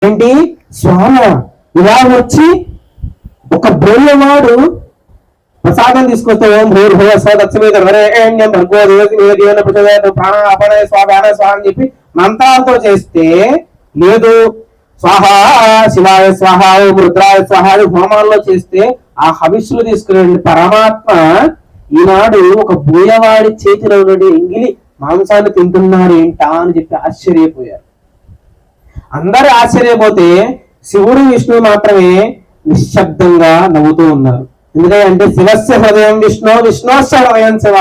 ఏంటి శ్వాన ఇలా వచ్చి ఒక బోయవాడు ప్రసాదం తీసుకొస్తే ప్రాణ స్వాహ అని చెప్పి మంత్రాలతో చేస్తే లేదు స్వాహ శివాయ స్వాహ రుద్రాయ స్వాహ హోమాల్లో చేస్తే ఆ హవిస్సులు తీసుకునే పరమాత్మ ఈనాడు ఒక బోయవాడి చేతిలో నుండి ఎంగిలి మాంసాన్ని తింటున్నారు ఏంటా అని చెప్పి ఆశ్చర్యపోయారు. అందరూ ఆశ్చర్యపోతే శివుడు విష్ణువు మాత్రమే నిశ్శబ్దంగా నవ్వుతూ ఉన్నారు. ఎందుకంటే శివస్య హృదయం విష్ణు విష్ణుశ్చ హృదయం శివ.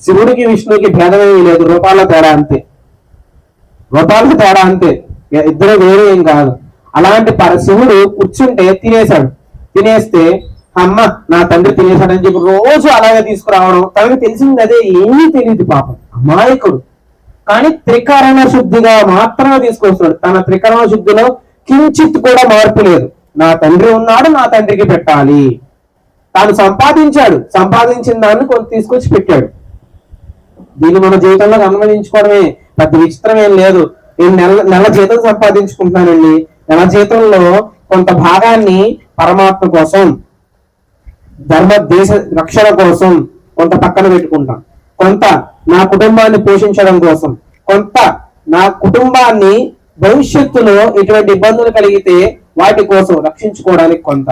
శివుడికి విష్ణువుకి భేదమేమీ లేదు, రూపాల తేడా అంతే, రూపాలకు తేడా అంతే, ఇద్దరు వేరే ఏం కాదు. అలాంటి శివుడు కూర్చుంటే తినేశాడు. తినేస్తే అమ్మ నా తండ్రి తినేశాడని చెప్పి రోజు అలాగే తీసుకురావడం. తనకు తెలిసింది అదే, ఏమీ తెలియదు పాపం, అమాయకుడు. కానీ త్రికరణ శుద్ధిగా మాత్రమే తీసుకొస్తున్నాడు. తన త్రికరణ శుద్ధిలో కించిత్ కూడా మార్పు లేదు. నా తండ్రి ఉన్నాడు, నా తండ్రికి పెట్టాలి. తాను సంపాదించాడు, సంపాదించిన దాన్ని కొంత తీసుకొచ్చి పెట్టాడు. దీన్ని మన జీవితంలో అనుమతించుకోవడమే, పెద్ద విచిత్రం ఏం లేదు. నేను నెల జీతం సంపాదించుకుంటున్నానండి, నెల జీతంలో కొంత భాగాన్ని పరమాత్మ కోసం, ధర్మ దేశ రక్షణ కోసం కొంత పక్కన పెట్టుకుంటాం, కొంత నా కుటుంబాన్ని పోషించడం కోసం, కొంత నా కుటుంబాన్ని భవిష్యత్తులో ఎటువంటి ఇబ్బందులు కలిగితే వాటి కోసం రక్షించుకోవడానికి కొంత,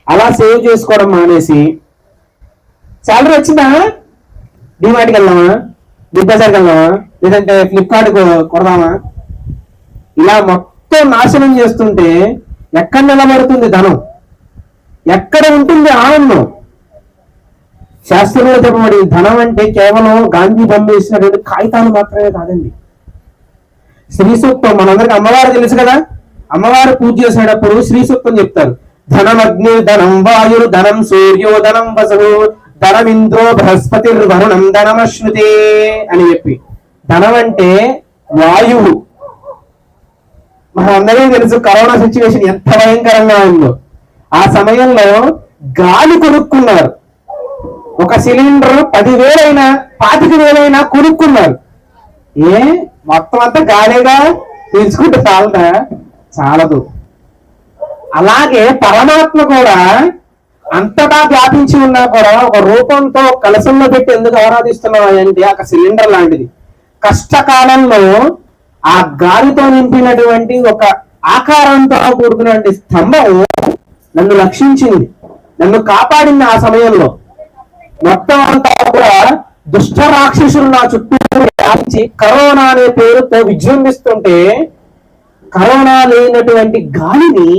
అలా సేవ్ చేసుకోవడం మానేసి శాలరీ వచ్చిందా డిమార్ట్కి వెళ్దామా, బిగ్ బజార్కి వెళ్దామా, లేదంటే ఫ్లిప్కార్ట్ కొడదామా, ఇలా మొత్తం నాశనం చేస్తుంటే ఎక్కడ నిలబడుతుంది ధనం, ఎక్కడ ఉంటుంది ఆనందం? శాస్త్రంలో చెప్పబడి ధనం అంటే కేవలం గాంధీ బొమ్మ వేసినటువంటి కాగితాలు మాత్రమే కాదండి. శ్రీ సూక్తం మనందరికి అమ్మవారు తెలుసు కదా, అమ్మవారు పూజ చేసేటప్పుడు శ్రీ సూక్తం చెప్తారు. ధనం అగ్ని ధనం వాయురు ధనం సూర్యో ధనం వసుడు ధనం ఇంద్రో బృహస్పతి వరుణం ధనమశ్నుతే అని చెప్పి. ధనం అంటే వాయువు. మనందరికీ తెలుసు కరోనా సిచ్యువేషన్ ఎంత భయంకరంగా ఉందో. ఆ సమయంలో గాలి కొనుక్కున్నారు. ఒక సిలిండర్ 10,000 25,000 కొనుక్కున్నారు. మొత్తం అంతా గాలిగా పీల్చుకుంటే చాలదా? చాలదు. అలాగే పరమాత్మ కూడా అంతటా వ్యాపించి ఉన్నా కూడా ఒక రూపంతో కలసంలో పెట్టి ఎందుకు ఆరాధిస్తున్నాం అంటే ఒక సిలిండర్ లాంటిది. కష్టకాలంలో ఆ గాలితో నింపినటువంటి ఒక ఆకారంతో కూడుకున్నటువంటి స్తంభం నన్ను రక్షించింది, నన్ను కాపాడింది. ఆ సమయంలో మొత్తం అంతా కూడా దుష్ట రాక్షసులు నా చుట్టూ వ్యాపించి కరోనా అనే పేరుతో విజృంభిస్తుంటే కరోనా లేనటువంటి గాలిని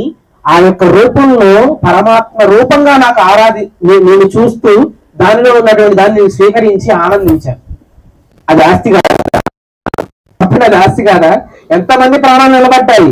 ఆ యొక్క రూపంలో పరమాత్మ రూపంగా నాకు నేను చూస్తూ దానిలో ఉన్నటువంటి దాన్ని నేను స్వీకరించి ఆనందించాను. అది ఆస్తి కాదా? అది ఆస్తి కాదా? ఎంతమంది ప్రాణాలు నిలబడ్డాయి.